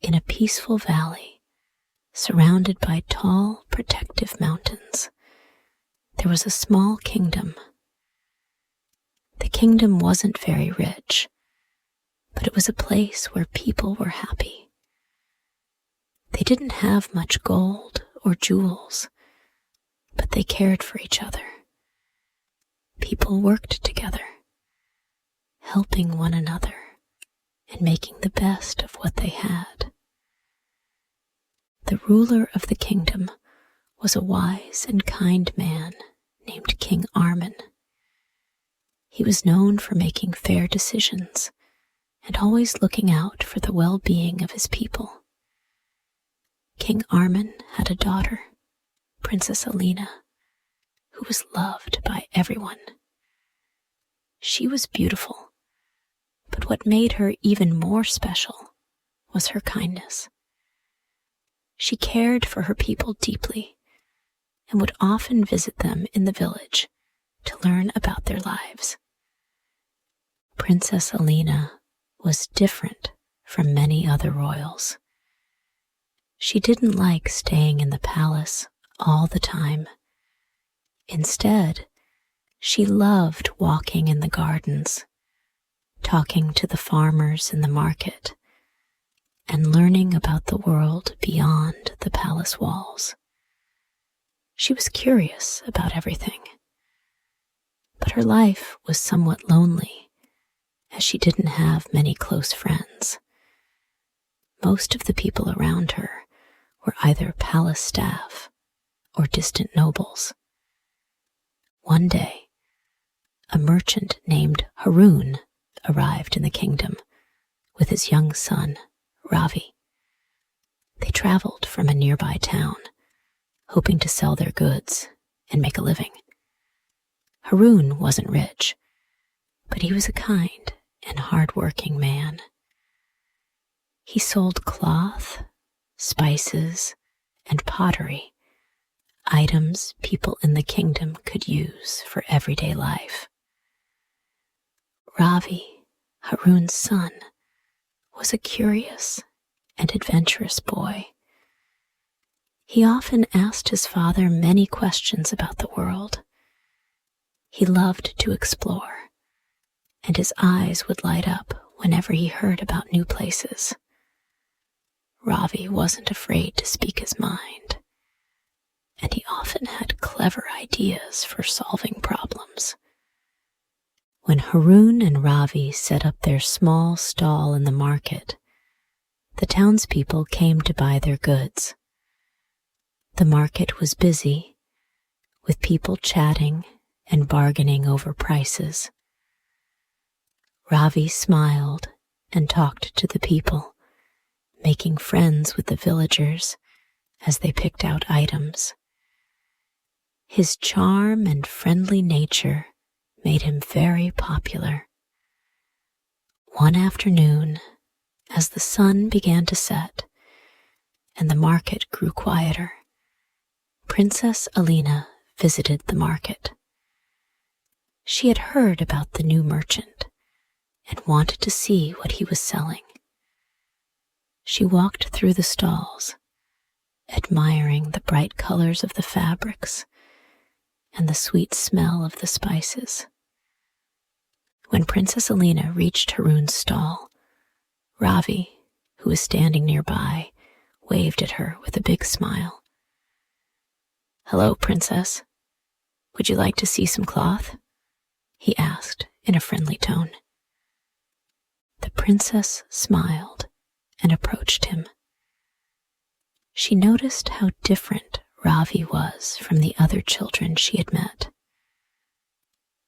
In a peaceful valley, surrounded by tall, protective mountains, there was a small kingdom. The kingdom wasn't very rich, but it was a place where people were happy. They didn't have much gold or jewels, but they cared for each other. People worked together, helping one another and making the best of what they had. The ruler of the kingdom was a wise and kind man named King Armin. He was known for making fair decisions and always looking out for the well-being of his people. King Armin had a daughter, Princess Alina, who was loved by everyone. She was beautiful, but what made her even more special was her kindness. She cared for her people deeply and would often visit them in the village to learn about their lives. Princess Alina was different from many other royals. She didn't like staying in the palace all the time. Instead, she loved walking in the gardens, talking to the farmers in the market, and learning about the world beyond the palace walls. She was curious about everything, but her life was somewhat lonely, as she didn't have many close friends. Most of the people around her were either palace staff or distant nobles. One day, a merchant named Harun arrived in the kingdom with his young son, Ravi. They traveled from a nearby town, hoping to sell their goods and make a living. Harun wasn't rich, but he was a kind and hard-working man. He sold cloth, spices, and pottery, items people in the kingdom could use for everyday life. Ravi, Harun's son, was a curious and adventurous boy. He often asked his father many questions about the world. He loved to explore, and his eyes would light up whenever he heard about new places. Ravi wasn't afraid to speak his mind, and he often had clever ideas for solving problems. When Harun and Ravi set up their small stall in the market, the townspeople came to buy their goods. The market was busy, with people chatting and bargaining over prices. Ravi smiled and talked to the people, making friends with the villagers as they picked out items. His charm and friendly nature made him very popular. One afternoon, as the sun began to set and the market grew quieter, Princess Alina visited the market. She had heard about the new merchant and wanted to see what he was selling. She walked through the stalls, admiring the bright colors of the fabrics and the sweet smell of the spices. When Princess Alina reached Harun's stall, Ravi, who was standing nearby, waved at her with a big smile. "Hello, Princess. Would you like to see some cloth?" he asked in a friendly tone. The princess smiled and approached him. She noticed how different Ravi was from the other children she had met.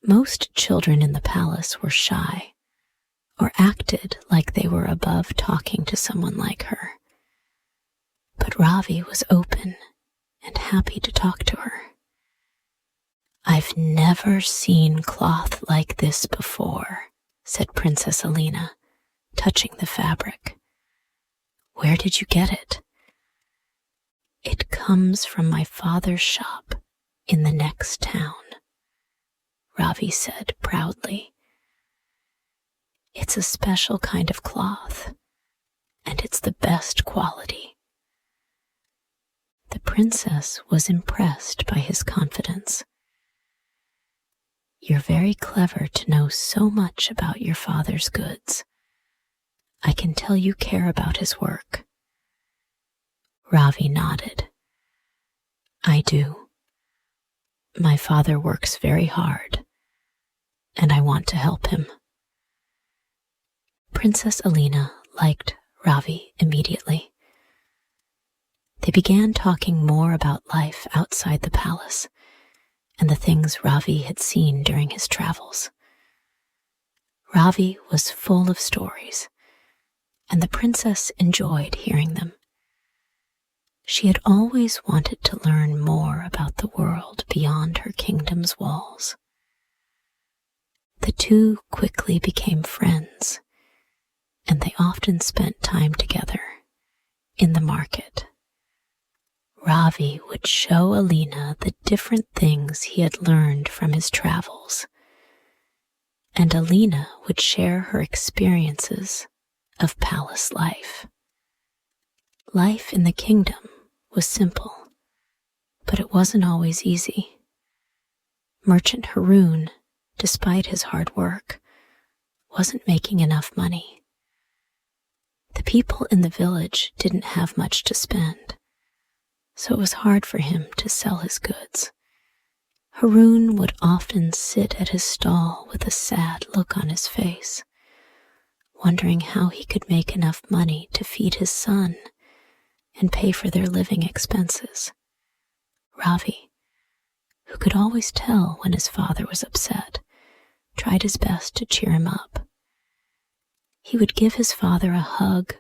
Most children in the palace were shy or acted like they were above talking to someone like her. But Ravi was open and happy to talk to her. "I've never seen cloth like this before," said Princess Alina, touching the fabric. "Where did you get it?" "It comes from my father's shop in the next town," Ravi said proudly. "It's a special kind of cloth, and it's the best quality." The princess was impressed by his confidence. "You're very clever to know so much about your father's goods. I can tell you care about his work." Ravi nodded. "I do. My father works very hard, and I want to help him." Princess Alina liked Ravi immediately. They began talking more about life outside the palace and the things Ravi had seen during his travels. Ravi was full of stories, and the princess enjoyed hearing them. She had always wanted to learn more about the world beyond her kingdom's walls. The two quickly became friends, and they often spent time together in the market. Ravi would show Alina the different things he had learned from his travels, and Alina would share her experiences of palace life. Life in the kingdom was simple, but it wasn't always easy. Merchant Haroon, despite his hard work, wasn't making enough money. The people in the village didn't have much to spend, so it was hard for him to sell his goods. Haroon would often sit at his stall with a sad look on his face, wondering how he could make enough money to feed his son and pay for their living expenses. Ravi, who could always tell when his father was upset, tried his best to cheer him up. He would give his father a hug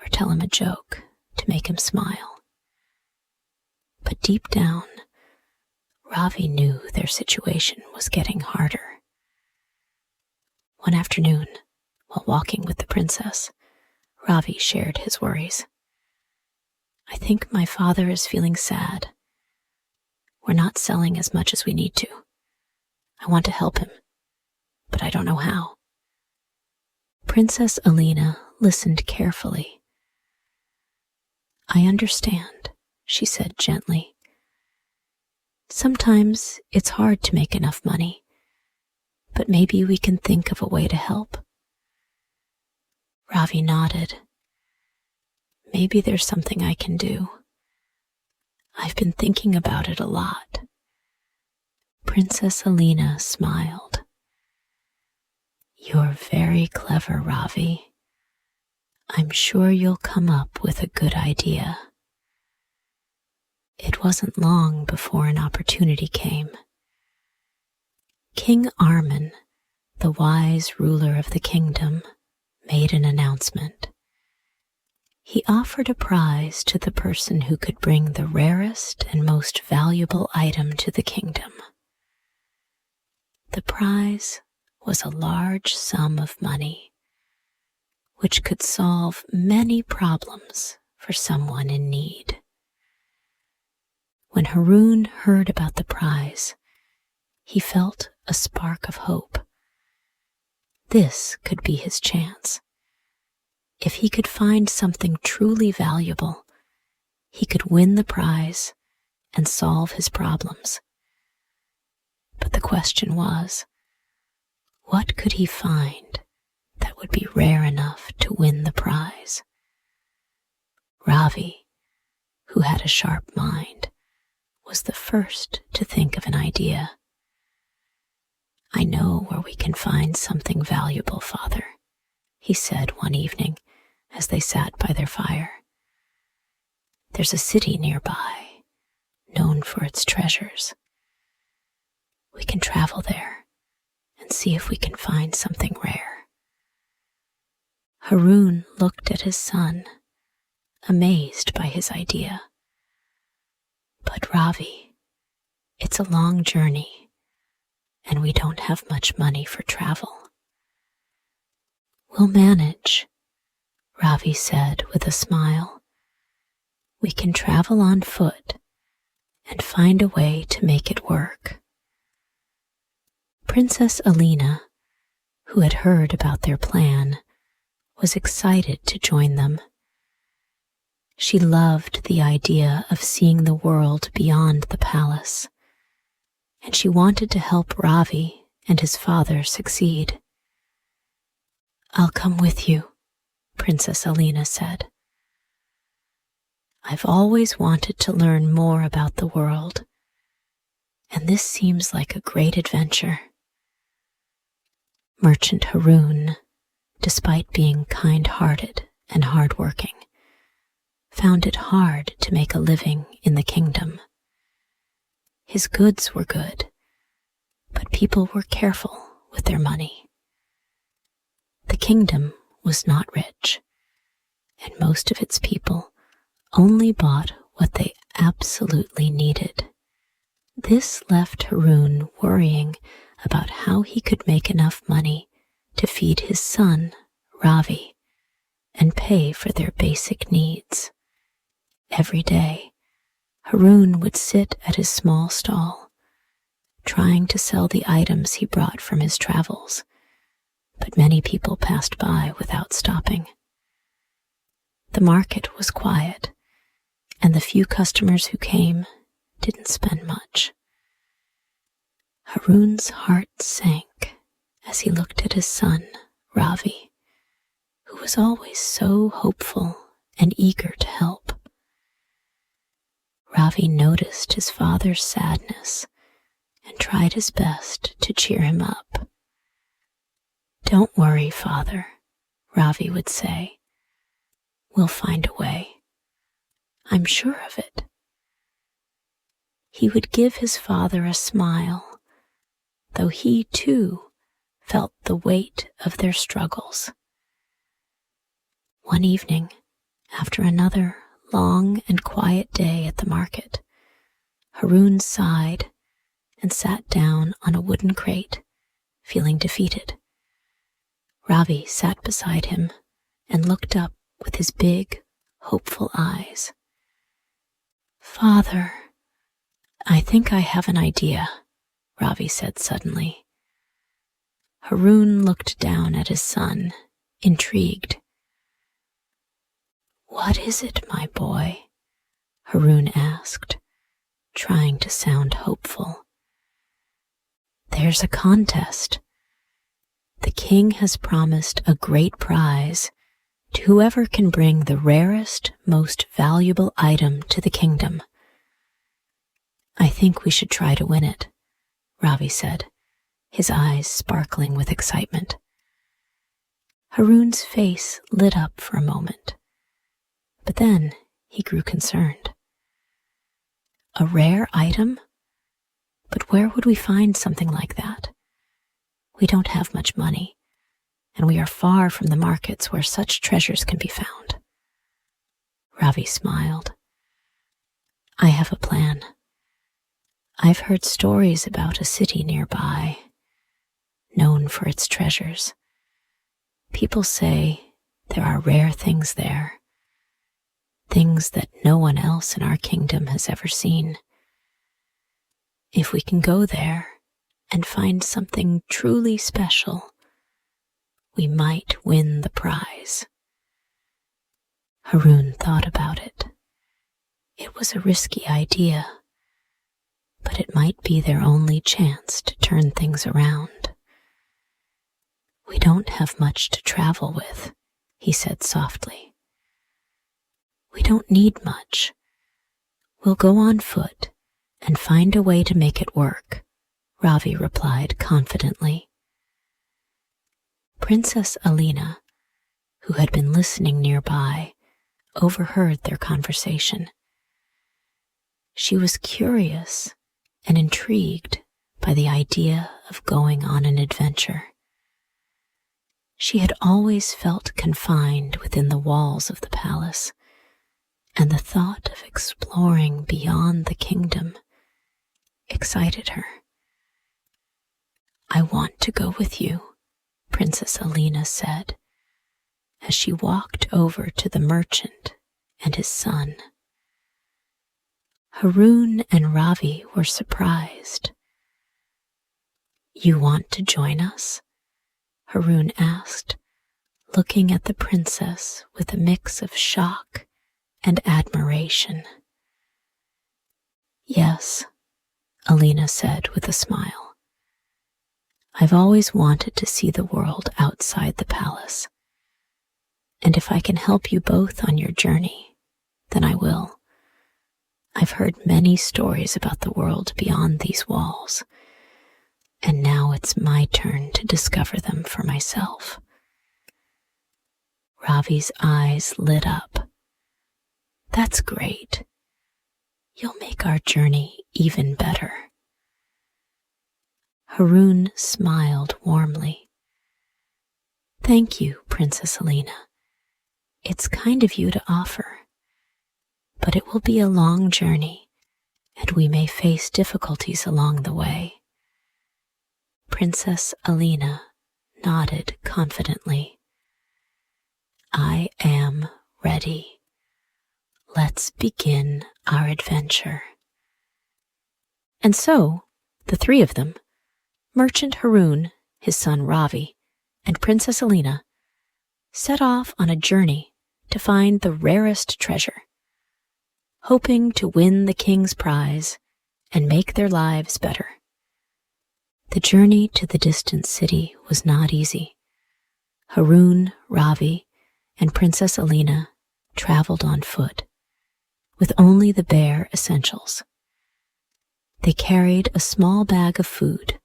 or tell him a joke to make him smile. But deep down, Ravi knew their situation was getting harder. One afternoon, while walking with the princess, Ravi shared his worries. "I think my father is feeling sad. We're not selling as much as we need to. I want to help him, but I don't know how." Princess Alina listened carefully. "I understand," she said gently. "Sometimes it's hard to make enough money, but maybe we can think of a way to help." Ravi nodded. "Maybe there's something I can do. I've been thinking about it a lot." Princess Alina smiled. "You're very clever, Ravi. I'm sure you'll come up with a good idea." It wasn't long before an opportunity came. King Armin, the wise ruler of the kingdom, made an announcement. He offered a prize to the person who could bring the rarest and most valuable item to the kingdom. The prize was a large sum of money, which could solve many problems for someone in need. When Haroon heard about the prize, he felt a spark of hope. This could be his chance. If he could find something truly valuable, he could win the prize and solve his problems. But the question was, what could he find that would be rare enough to win the prize? Ravi, who had a sharp mind, was the first to think of an idea. "I know where we can find something valuable, Father," he said one evening as they sat by their fire. "There's a city nearby, known for its treasures. We can travel there and see if we can find something rare." Haroon looked at his son, amazed by his idea. "But Ravi, it's a long journey, and we don't have much money for travel." "We'll manage," Ravi said with a smile. "We can travel on foot and find a way to make it work." Princess Alina, who had heard about their plan, was excited to join them. She loved the idea of seeing the world beyond the palace, and she wanted to help Ravi and his father succeed. "I'll come with you," Princess Alina said. "I've always wanted to learn more about the world, and this seems like a great adventure." Merchant Haroon, despite being kind-hearted and hard-working, found it hard to make a living in the kingdom. His goods were good, but people were careful with their money. The kingdom was not rich, and most of its people only bought what they absolutely needed. This left Haroon worrying about how he could make enough money to feed his son, Ravi, and pay for their basic needs. Every day, Haroon would sit at his small stall, trying to sell the items he brought from his travels, but many people passed by without stopping. The market was quiet, and the few customers who came didn't spend much. Haroon's heart sank as he looked at his son, Ravi, who was always so hopeful and eager to help. Ravi noticed his father's sadness and tried his best to cheer him up. "Don't worry, Father," Ravi would say. "We'll find a way. I'm sure of it." He would give his father a smile, though he, too, felt the weight of their struggles. One evening, after another long and quiet day at the market, Haroon sighed and sat down on a wooden crate, feeling defeated. Ravi sat beside him and looked up with his big, hopeful eyes. "Father, I think I have an idea," Ravi said suddenly. Haroon looked down at his son, intrigued. "What is it, my boy?" Haroon asked, trying to sound hopeful. "There's a contest. The king has promised a great prize to whoever can bring the rarest, most valuable item to the kingdom. I think we should try to win it," Ravi said, his eyes sparkling with excitement. Haroon's face lit up for a moment, but then he grew concerned. "A rare item? But where would we find something like that? We don't have much money, and we are far from the markets where such treasures can be found." Ravi smiled. "I have a plan. I've heard stories about a city nearby, known for its treasures. People say there are rare things there, things that no one else in our kingdom has ever seen. If we can go there and find something truly special, we might win the prize." Haroon thought about it. It was a risky idea, but it might be their only chance to turn things around. "We don't have much to travel with," he said softly. "We don't need much. We'll go on foot and find a way to make it work," Ravi replied confidently. Princess Alina, who had been listening nearby, overheard their conversation. She was curious and intrigued by the idea of going on an adventure. She had always felt confined within the walls of the palace, and the thought of exploring beyond the kingdom excited her. "I want to go with you," Princess Alina said, as she walked over to the merchant and his son. Haroon and Ravi were surprised. "You want to join us?" Haroon asked, looking at the princess with a mix of shock and admiration. "Yes," Alina said with a smile. "I've always wanted to see the world outside the palace. And if I can help you both on your journey, then I will. I've heard many stories about the world beyond these walls, and now it's my turn to discover them for myself." Ravi's eyes lit up. "That's great. You'll make our journey even better." Haroun smiled warmly. "Thank you, Princess Alina. It's kind of you to offer, but it will be a long journey, and we may face difficulties along the way." Princess Alina nodded confidently. "I am ready. Let's begin our adventure." And so, the three of them, Merchant Haroun, his son Ravi, and Princess Alina, set off on a journey to find the rarest treasure, hoping to win the king's prize and make their lives better. The journey to the distant city was not easy. Haroun, Ravi, and Princess Alina traveled on foot, with only the bare essentials. They carried a small bag of food,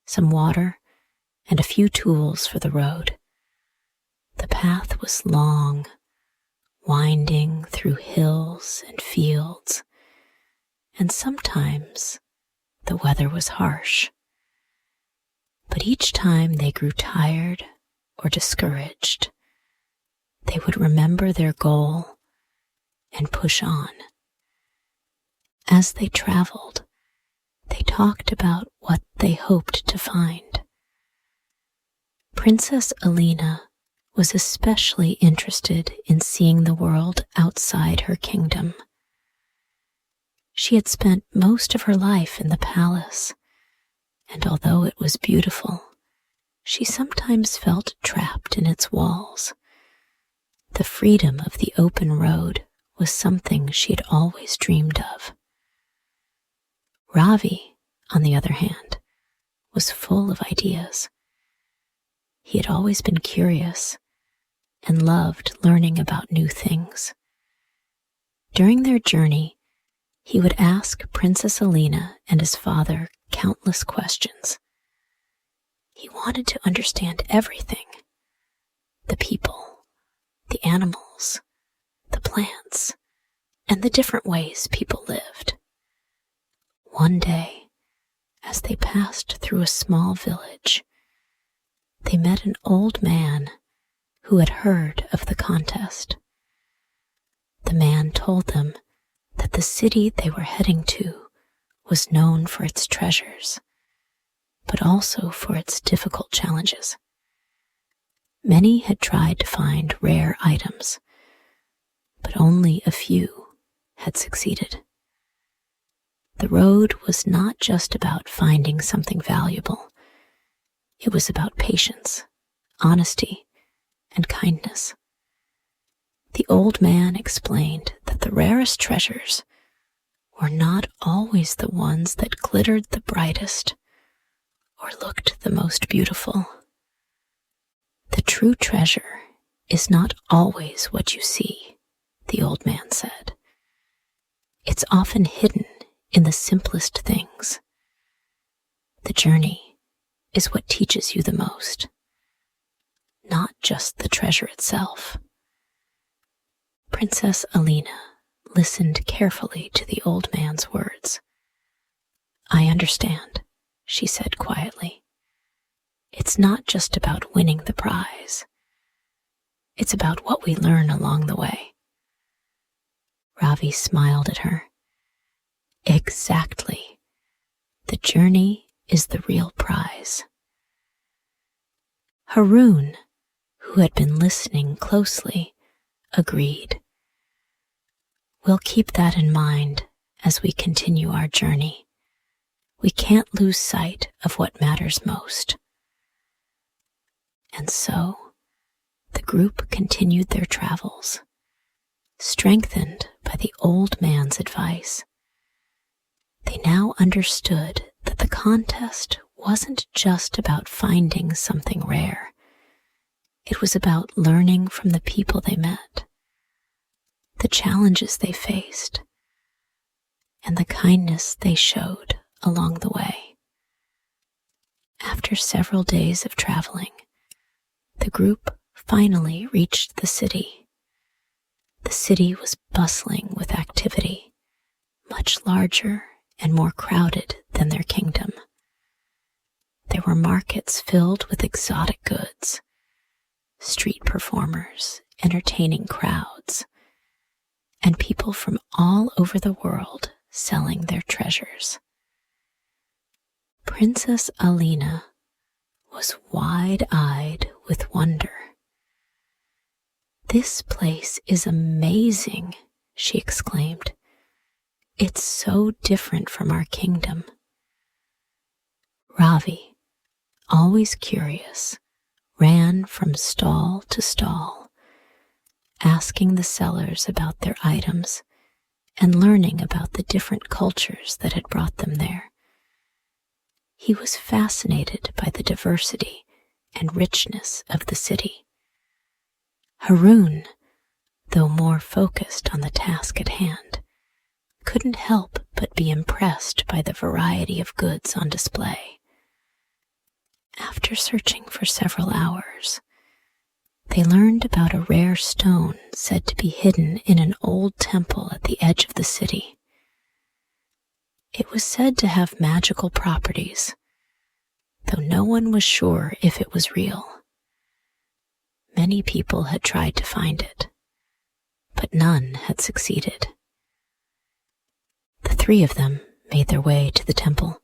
some water, and a few tools for the road. The path was long, winding through hills and fields, and sometimes the weather was harsh. But each time they grew tired or discouraged, they would remember their goal and push on. As they traveled, they talked about what they hoped to find. Princess Alina was especially interested in seeing the world outside her kingdom. She had spent most of her life in the palace, and although it was beautiful, she sometimes felt trapped in its walls. The freedom of the open road was something she had always dreamed of. Ravi, on the other hand, was full of ideas. He had always been curious and loved learning about new things. During their journey, he would ask Princess Alina and his father countless questions. He wanted to understand everything: the people, the animals, the plants, and the different ways people lived. One day, as they passed through a small village, they met an old man who had heard of the contest. The man told them that the city they were heading to was known for its treasures, but also for its difficult challenges. Many had tried to find rare items, but only a few had succeeded. The road was not just about finding something valuable. It was about patience, honesty, and kindness. The old man explained that the rarest treasures were not always the ones that glittered the brightest or looked the most beautiful. The true treasure is not always what you see, the old man said. It's often hidden in the simplest things. The journey is what teaches you the most, not just the treasure itself. Princess Alina listened carefully to the old man's words. "I understand," she said quietly. "It's not just about winning the prize. It's about what we learn along the way." Ravi smiled at her. "Exactly. The journey is the real prize." Haroun, who had been listening closely, agreed. "We'll keep that in mind as we continue our journey. We can't lose sight of what matters most." And so, the group continued their travels, strengthened by the old man's advice. They now understood that the contest wasn't just about finding something rare. It was about learning from the people they met, the challenges they faced, and the kindness they showed along the way. After several days of traveling, the group finally reached the city. The city was bustling with activity, much larger and more crowded than their kingdom. There were markets filled with exotic goods, street performers entertaining crowds, and people from all over the world selling their treasures. Princess Alina was wide-eyed with wonder. "This place is amazing," she exclaimed. "It's so different from our kingdom." Ravi, always curious, ran from stall to stall, asking the sellers about their items and learning about the different cultures that had brought them there. He was fascinated by the diversity and richness of the city. Haroon, though more focused on the task at hand, couldn't help but be impressed by the variety of goods on display. After searching for several hours, they learned about a rare stone said to be hidden in an old temple at the edge of the city. It was said to have magical properties, though no one was sure if it was real. Many people had tried to find it, but none had succeeded. The three of them made their way to the temple,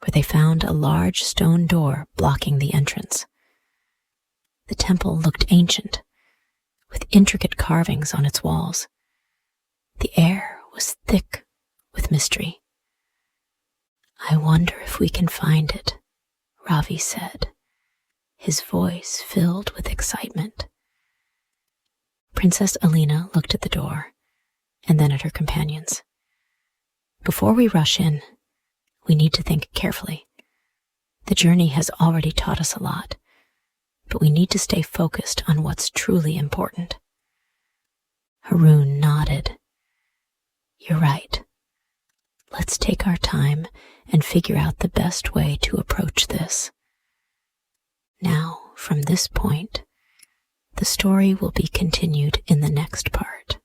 where they found a large stone door blocking the entrance. The temple looked ancient, with intricate carvings on its walls. The air was thick with mystery. "I wonder if we can find it," Ravi said, his voice filled with excitement. Princess Alina looked at the door and then at her companions. "Before we rush in, we need to think carefully. The journey has already taught us a lot, but we need to stay focused on what's truly important." Haroon nodded. "You're right. Let's take our time and figure out the best way to approach this." Now, from this point, the story will be continued in the next part.